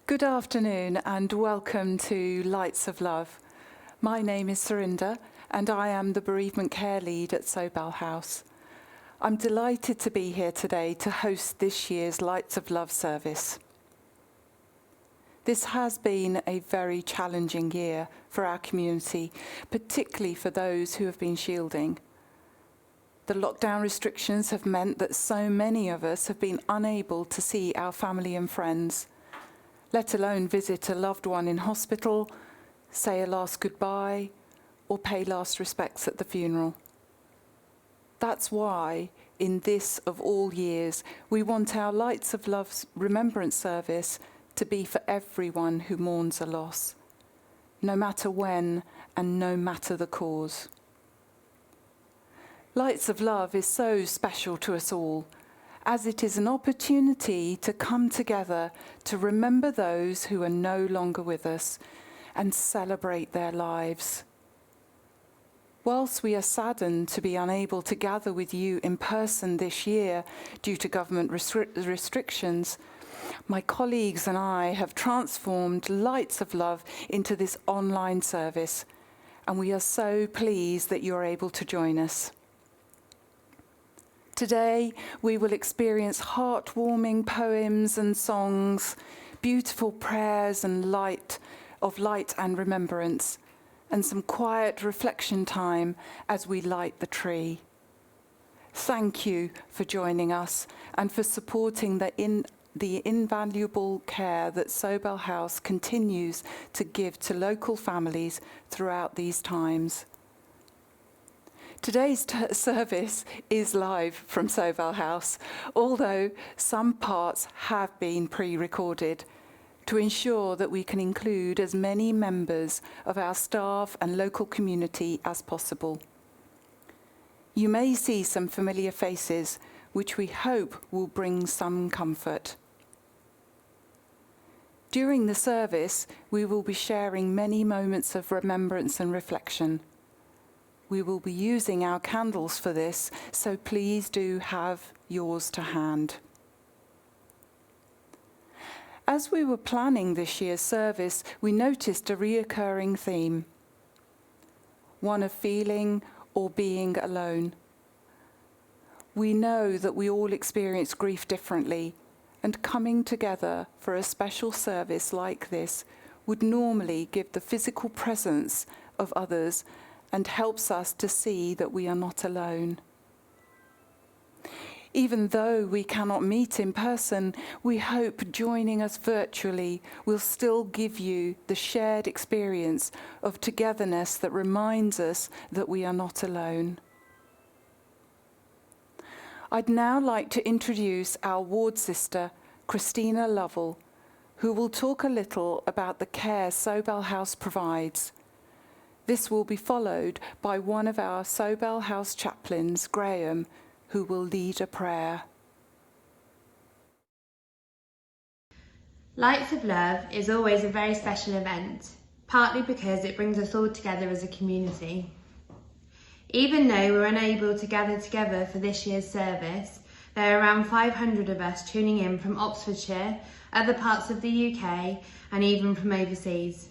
Good afternoon and welcome to Lights of Love. My name is Surinder and I am the Bereavement Care Lead at Sobel House. I'm delighted to be here today to host this year's Lights of Love service. This has been a very challenging year for our community, particularly for those who have been shielding. The lockdown restrictions have meant that so many of us have been unable to see our family and friends, let alone visit a loved one in hospital, say a last goodbye, or pay last respects at the funeral. That's why, in this of all years, we want our Lights of Love remembrance service to be for everyone who mourns a loss, no matter when and no matter the cause. Lights of Love is so special to us all, as it is an opportunity to come together to remember those who are no longer with us and celebrate their lives. Whilst we are saddened to be unable to gather with you in person this year due to government restrictions, my colleagues and I have transformed Lights of Love into this online service, and we are so pleased that you are able to join us. Today, we will experience heartwarming poems and songs, beautiful prayers and light and remembrance, and some quiet reflection time as we light the tree. Thank you for joining us and for supporting the invaluable care that Sobel House continues to give to local families throughout these times. Today's service is live from Sobel House, although some parts have been pre-recorded to ensure that we can include as many members of our staff and local community as possible. You may see some familiar faces, which we hope will bring some comfort. During the service, we will be sharing many moments of remembrance and reflection. We will be using our candles for this, so please do have yours to hand. As we were planning this year's service, we noticed a reoccurring theme, one of feeling or being alone. We know that we all experience grief differently, and coming together for a special service like this would normally give the physical presence of others and helps us to see that we are not alone. Even though we cannot meet in person, we hope joining us virtually will still give you the shared experience of togetherness that reminds us that we are not alone. I'd now like to introduce our ward sister, Christina Lovell, who will talk a little about the care Sobel House provides. This will be followed by one of our Sobel House chaplains, Graham, who will lead a prayer. Lights of Love is always a very special event, partly because it brings us all together as a community. Even though we're unable to gather together for this year's service, there are around 500 of us tuning in from Oxfordshire, other parts of the UK, and even from overseas.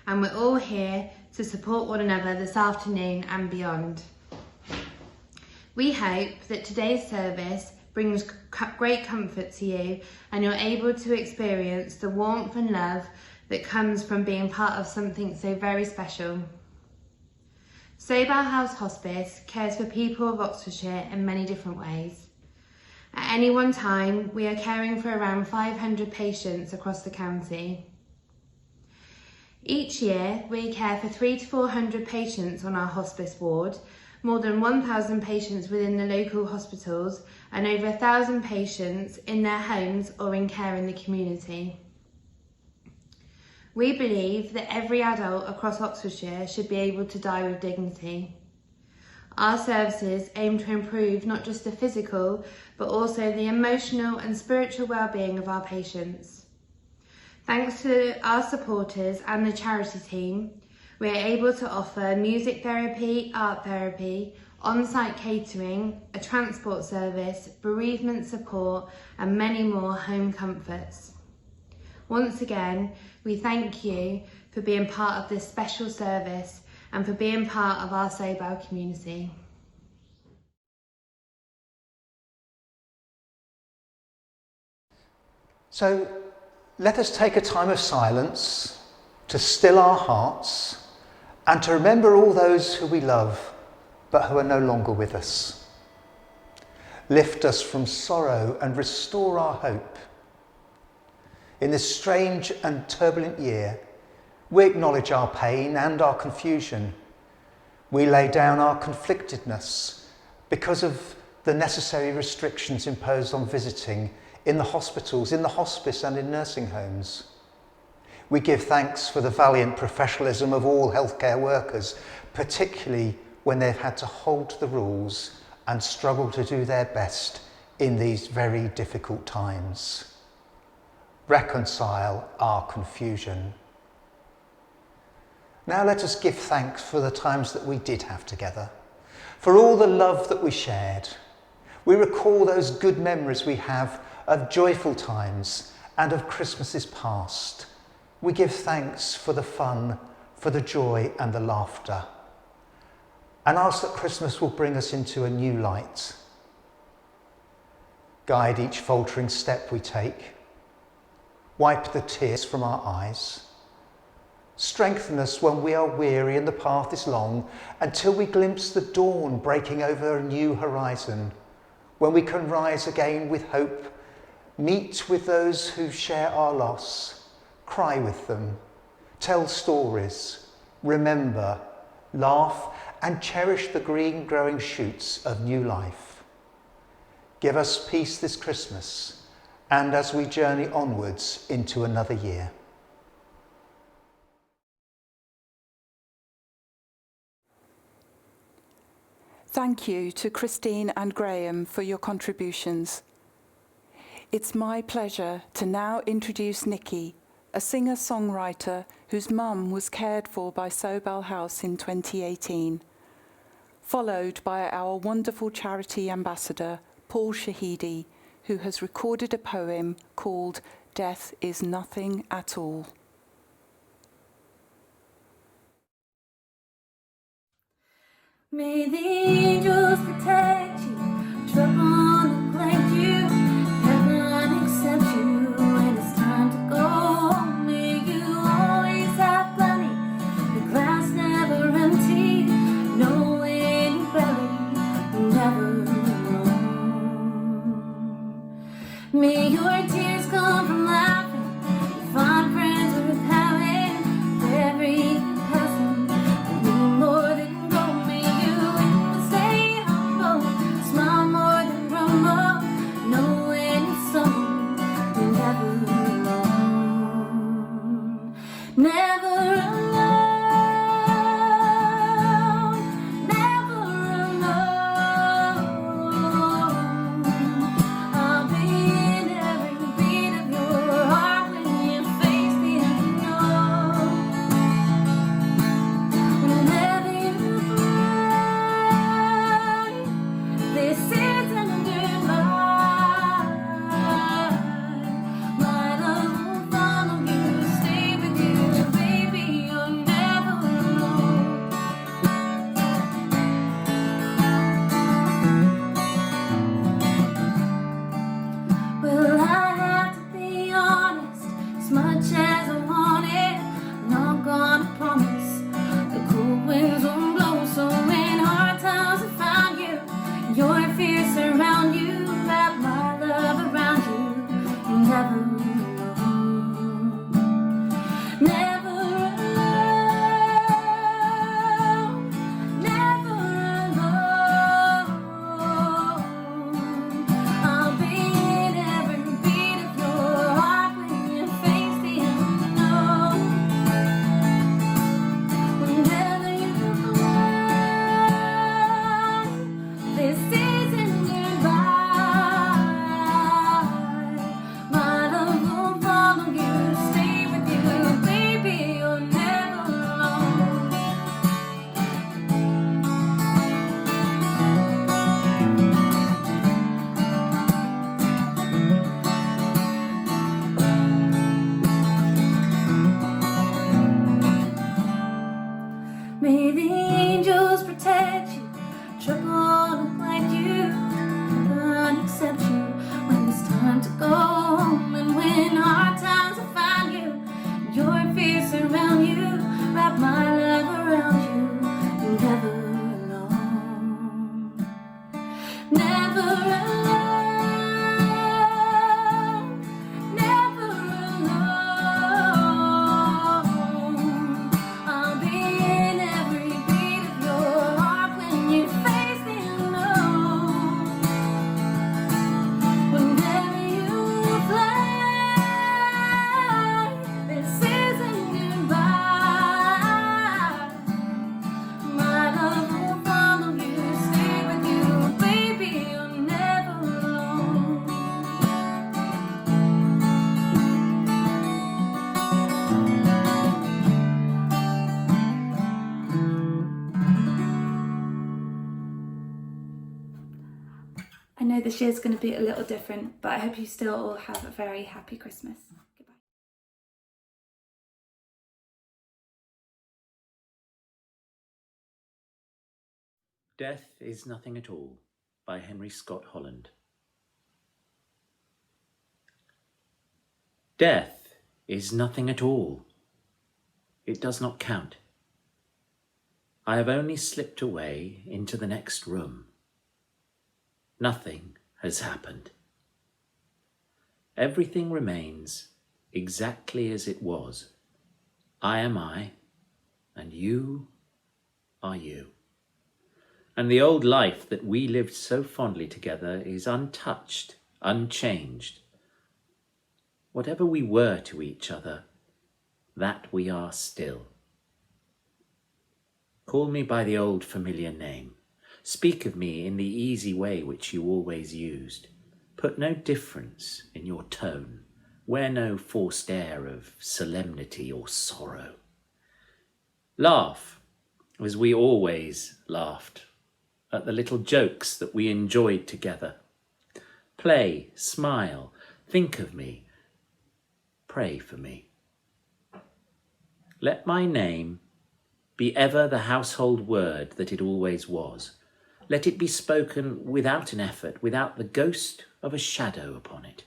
And we're all here to support one another this afternoon and beyond. We hope that today's service brings great comfort to you and you're able to experience the warmth and love that comes from being part of something so very special. Sobel House Hospice cares for people of Oxfordshire in many different ways. At any one time, we are caring for around 500 patients across the county. Each year, we care for 300 to 400 patients on our hospice ward, more than 1,000 patients within the local hospitals, and over 1,000 patients in their homes or in care in the community. We believe that every adult across Oxfordshire should be able to die with dignity. Our services aim to improve not just the physical, but also the emotional and spiritual well-being of our patients. Thanks to our supporters and the charity team, we are able to offer music therapy, art therapy, on-site catering, a transport service, bereavement support, and many more home comforts. Once again, we thank you for being part of this special service and for being part of our Sobel community. So let us take a time of silence to still our hearts and to remember all those who we love but who are no longer with us. Lift us from sorrow and restore our hope. In this strange and turbulent year, we acknowledge our pain and our confusion. We lay down our conflictedness because of the necessary restrictions imposed on visiting in the hospitals, in the hospice and in nursing homes. We give thanks for the valiant professionalism of all healthcare workers, particularly when they've had to hold the rules and struggle to do their best in these very difficult times. Reconcile our confusion. Now let us give thanks for the times that we did have together, for all the love that we shared. We recall those good memories we have of joyful times and of Christmases past. We give thanks for the fun, for the joy and the laughter, and ask that Christmas will bring us into a new light. Guide each faltering step we take. Wipe the tears from our eyes. Strengthen us when we are weary and the path is long, until we glimpse the dawn breaking over a new horizon, when we can rise again with hope, meet with those who share our loss, cry with them, tell stories, remember, laugh, and cherish the green growing shoots of new life. Give us peace this Christmas, and as we journey onwards into another year. Thank you to Christine and Graham for your contributions. It's my pleasure to now introduce Nikki, a singer-songwriter whose mum was cared for by Sobel House in 2018, followed by our wonderful charity ambassador, Paul Shahidi, who has recorded a poem called Death is Nothing at All. May the angels protect you, trouble neglect you, heaven accept you when it's time to go. May you always have plenty, the glass never empty, no in your belly, never alone. May your tears come from laughing, find friends worth having, every person will be more than your know this year's going to be a little different, but I hope you still all have a very happy Christmas. Goodbye. Death is Nothing at All by Henry Scott Holland. Death is nothing at all. It does not count. I have only slipped away into the next room. Nothing has happened. Everything remains exactly as it was. I am I, and you are you. And the old life that we lived so fondly together is untouched, unchanged. Whatever we were to each other, that we are still. Call me by the old familiar name. Speak of me in the easy way which you always used. Put no difference in your tone. Wear no forced air of solemnity or sorrow. Laugh as we always laughed at the little jokes that we enjoyed together. Play, smile, think of me, pray for me. Let my name be ever the household word that it always was. Let it be spoken without an effort, without the ghost of a shadow upon it.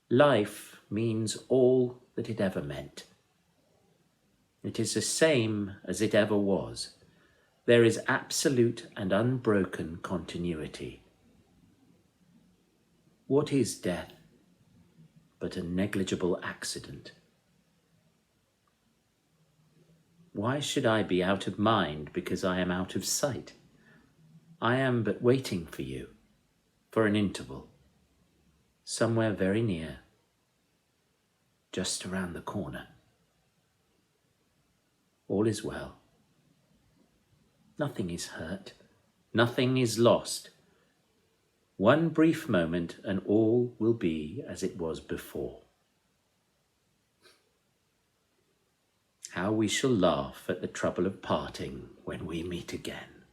Life means all that it ever meant. It is the same as it ever was. There is absolute and unbroken continuity. What is death but a negligible accident? Why should I be out of mind because I am out of sight? I am but waiting for you, for an interval, somewhere very near, just around the corner. All is well. Nothing is hurt. Nothing is lost. One brief moment and all will be as it was before. How we shall laugh at the trouble of parting when we meet again.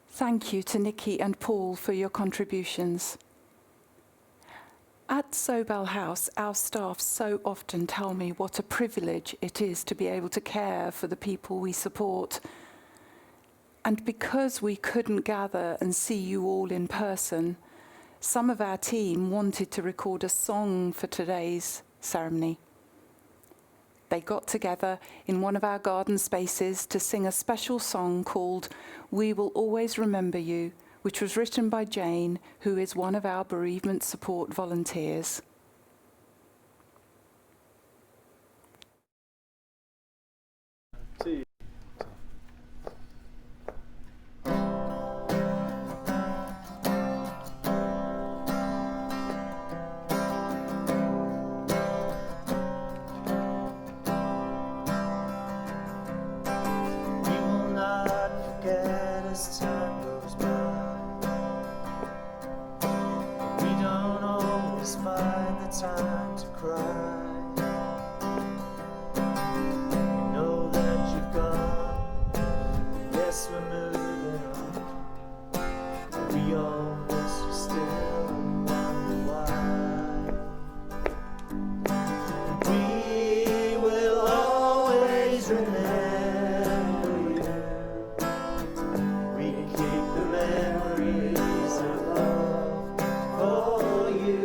Thank you to Nikki and Paul for your contributions. At Sobel House, our staff so often tell me what a privilege it is to be able to care for the people we support. And because we couldn't gather and see you all in person, some of our team wanted to record a song for today's ceremony. They got together in one of our garden spaces to sing a special song called "We Will Always Remember You," which was written by Jane, who is one of our bereavement support volunteers. Time to cry. We know that you've gone. Yes, we're moving on. We all miss you still and wonder why. We will always remember you. We can keep the memories of love for you.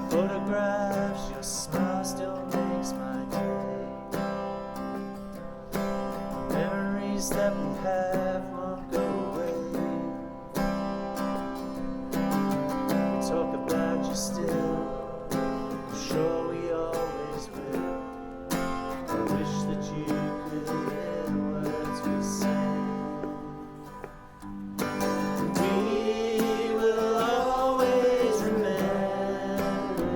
Photographs, your smile still makes my day. Memories that we have won't go away. We talk about you still, I'm sure we always will. I wish that you could hear the words we say. We will always remember.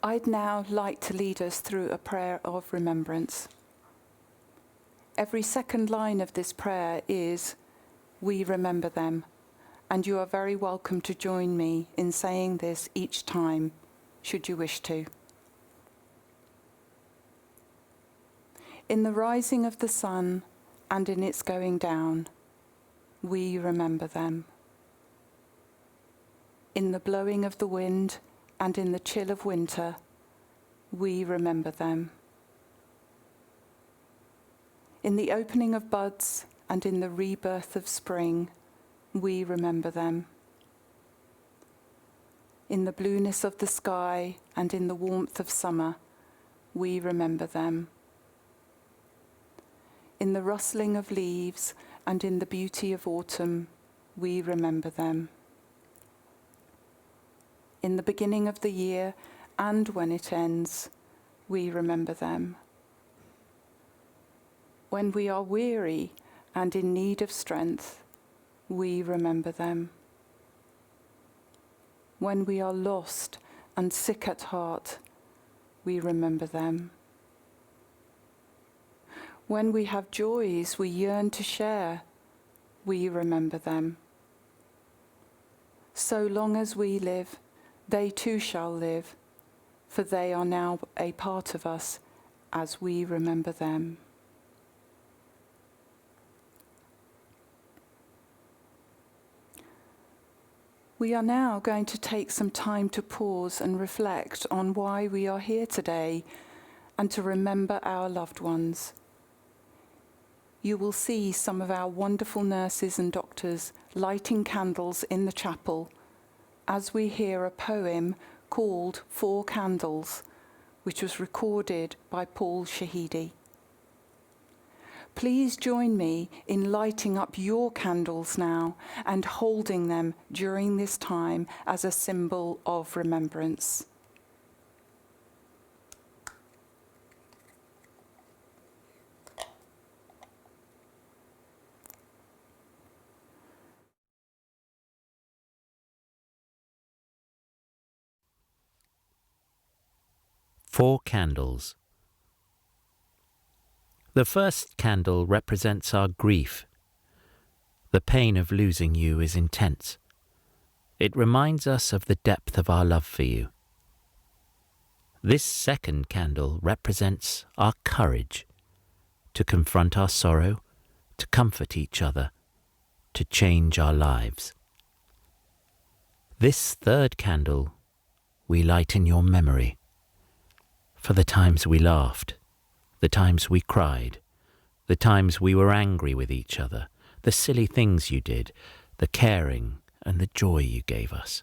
I'd now like to lead us through a prayer of remembrance. Every second line of this prayer is, "We remember them," and you are very welcome to join me in saying this each time, should you wish to. In the rising of the sun and in its going down, we remember them. In the blowing of the wind and in the chill of winter, we remember them. In the opening of buds and in the rebirth of spring, we remember them. In the blueness of the sky and in the warmth of summer, we remember them. In the rustling of leaves and in the beauty of autumn, we remember them. In the beginning of the year and when it ends, we remember them. When we are weary and in need of strength, we remember them. When we are lost and sick at heart, we remember them. When we have joys we yearn to share, we remember them. So long as we live, they too shall live, for they are now a part of us as we remember them. We are now going to take some time to pause and reflect on why we are here today and to remember our loved ones. You will see some of our wonderful nurses and doctors lighting candles in the chapel as we hear a poem called 4 Candles, which was recorded by Paul Shahidi. Please join me in lighting up your candles now and holding them during this time as a symbol of remembrance. Four candles. The first candle represents our grief. The pain of losing you is intense. It reminds us of the depth of our love for you. This second candle represents our courage to confront our sorrow, to comfort each other, to change our lives. This third candle we light in your memory, for the times we laughed, the times we cried, the times we were angry with each other, the silly things you did, the caring and the joy you gave us.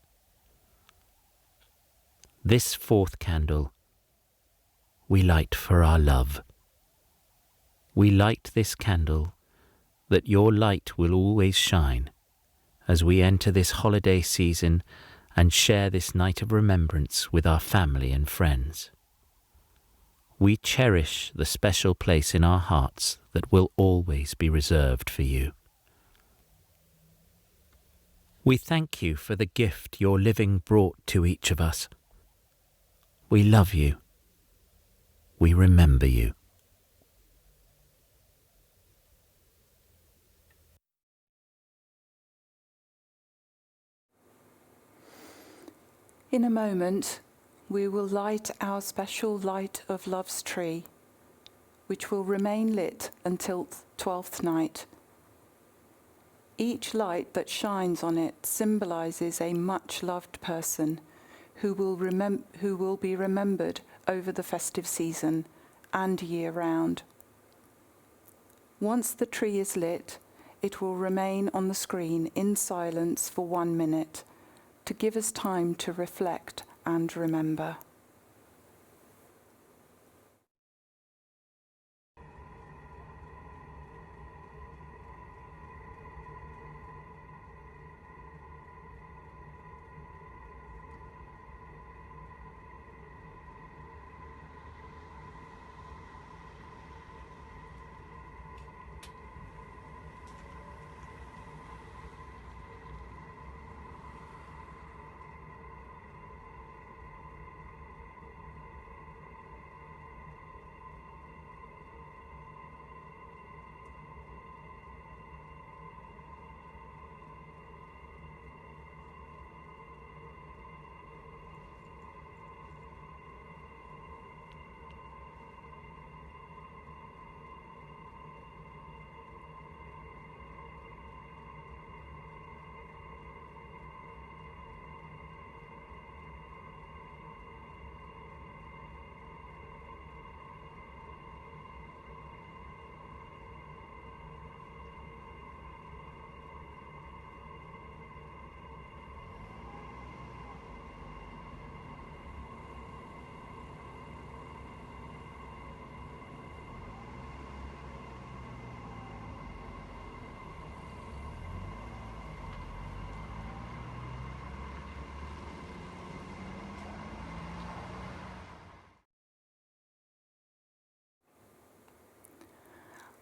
This fourth candle we light for our love. We light this candle that your light will always shine as we enter this holiday season and share this night of remembrance with our family and friends. We cherish the special place in our hearts that will always be reserved for you. We thank you for the gift your living brought to each of us. We love you. We remember you. In a moment, we will light our special light of love's tree, which will remain lit until 12th night. Each light that shines on it symbolizes a much-loved person who will be remembered over the festive season and year-round. Once the tree is lit, it will remain on the screen in silence for 1 minute to give us time to reflect and remember.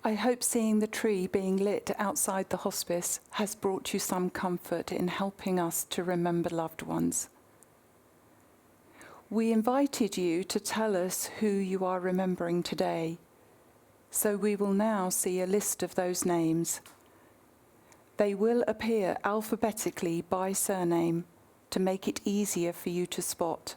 I hope seeing the tree being lit outside the hospice has brought you some comfort in helping us to remember loved ones. We invited you to tell us who you are remembering today, so we will now see a list of those names. They will appear alphabetically by surname to make it easier for you to spot.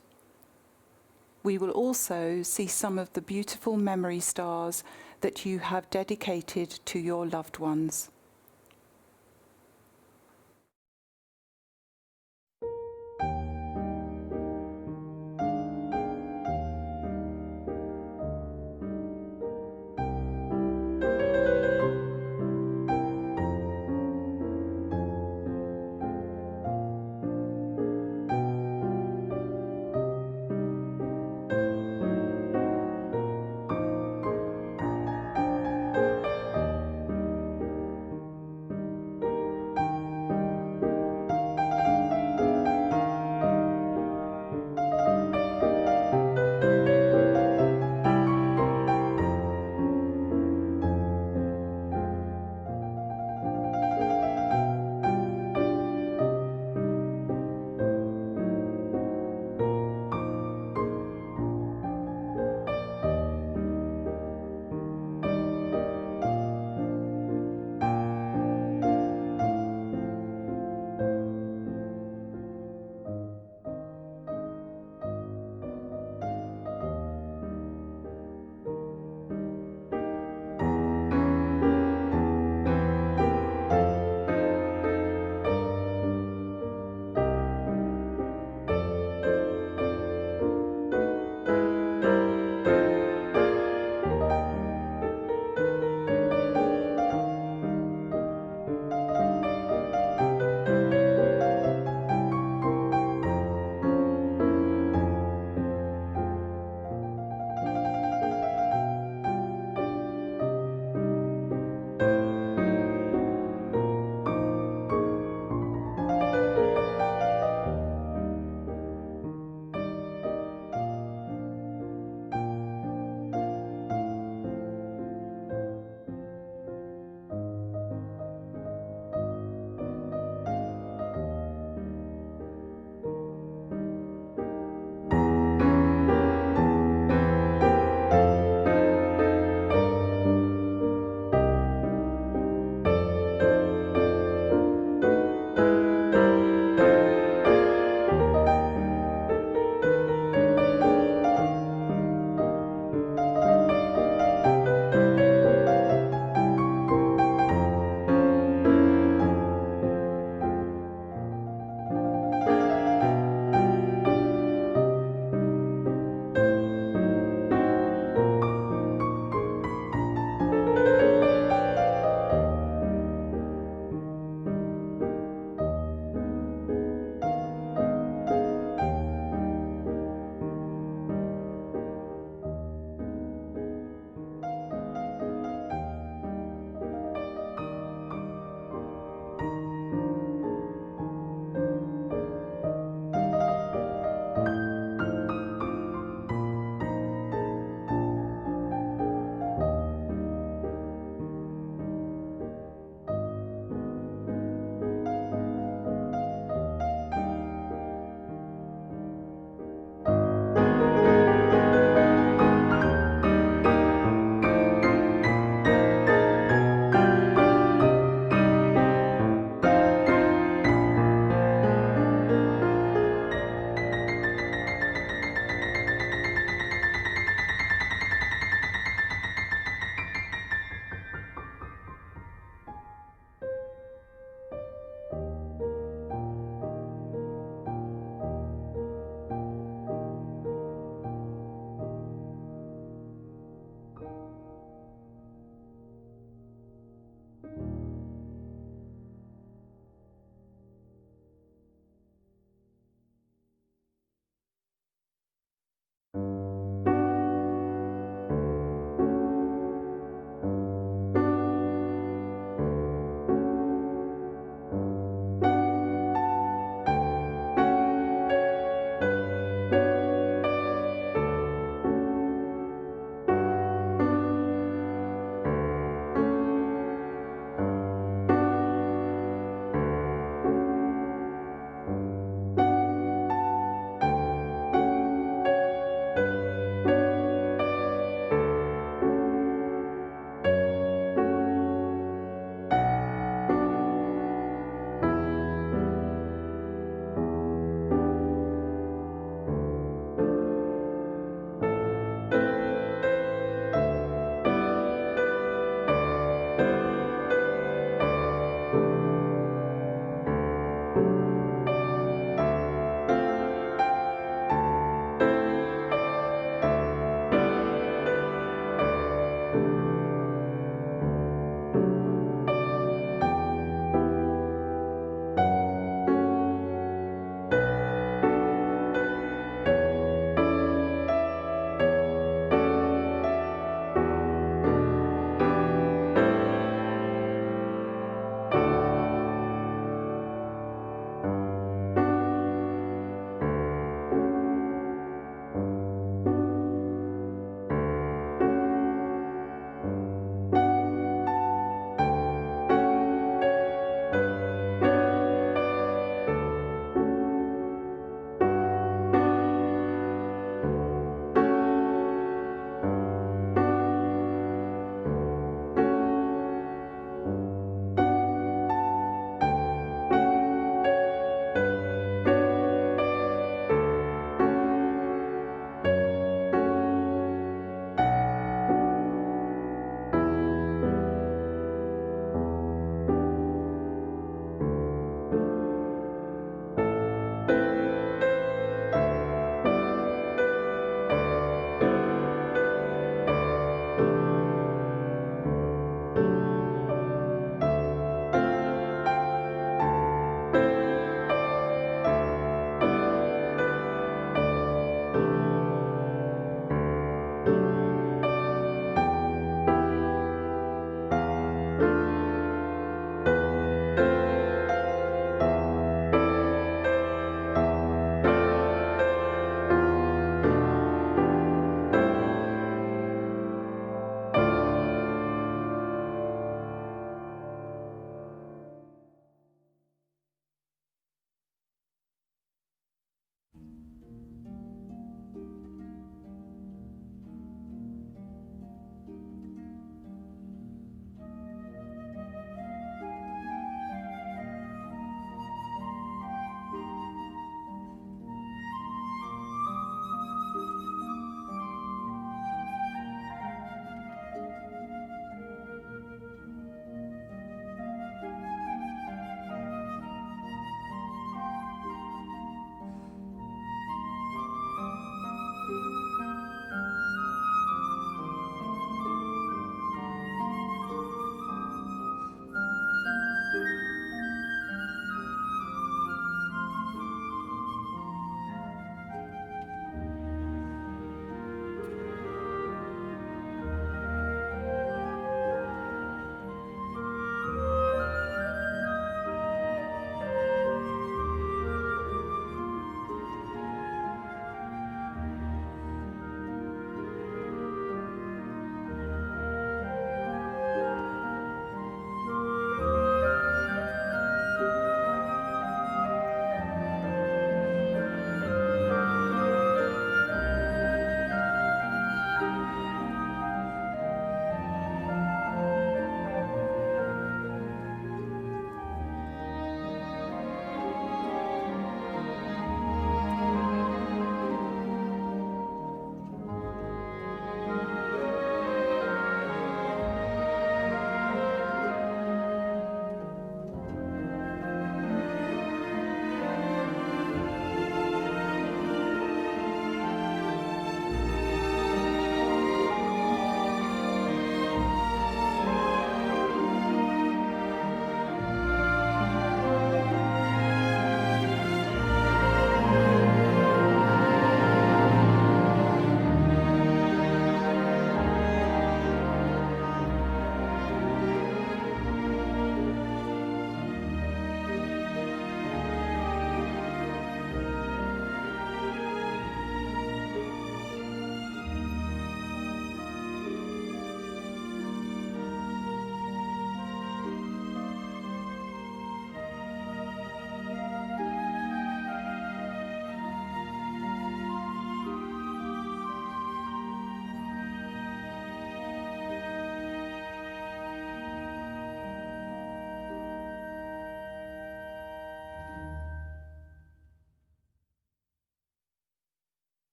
We will also see some of the beautiful memory stars that you have dedicated to your loved ones.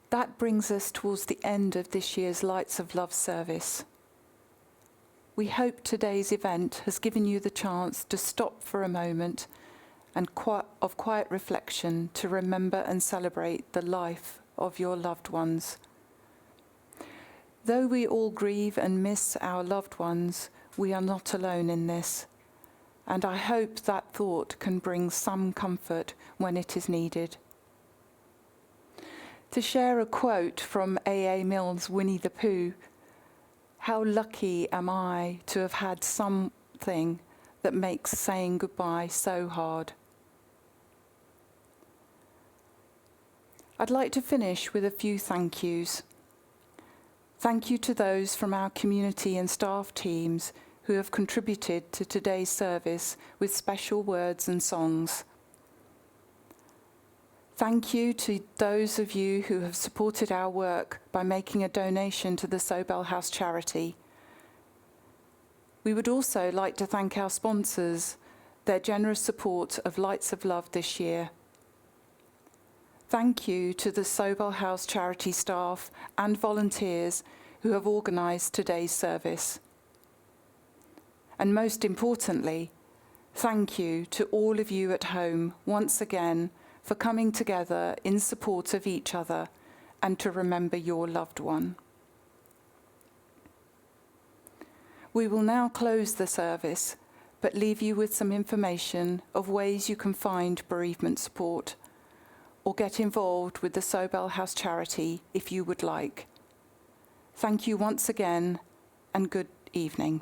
That brings us towards the end of this year's Lights of Love service. We hope today's event has given you the chance to stop for a moment and of quiet reflection to remember and celebrate the life of your loved ones. Though we all grieve and miss our loved ones, we are not alone in this. And I hope that thought can bring some comfort when it is needed. To share a quote from A.A. Mills' Winnie the Pooh, "How lucky am I to have had something that makes saying goodbye so hard." I'd like to finish with a few thank yous. Thank you to those from our community and staff teams who have contributed to today's service with special words and songs. Thank you to those of you who have supported our work by making a donation to the Sobel House charity. We would also like to thank our sponsors, their generous support of Lights of Love this year. Thank you to the Sobel House charity staff and volunteers who have organised today's service. And most importantly, thank you to all of you at home once again for coming together in support of each other and to remember your loved one. We will now close the service, but leave you with some information of ways you can find bereavement support or get involved with the Sobel House charity if you would like. Thank you once again and good evening.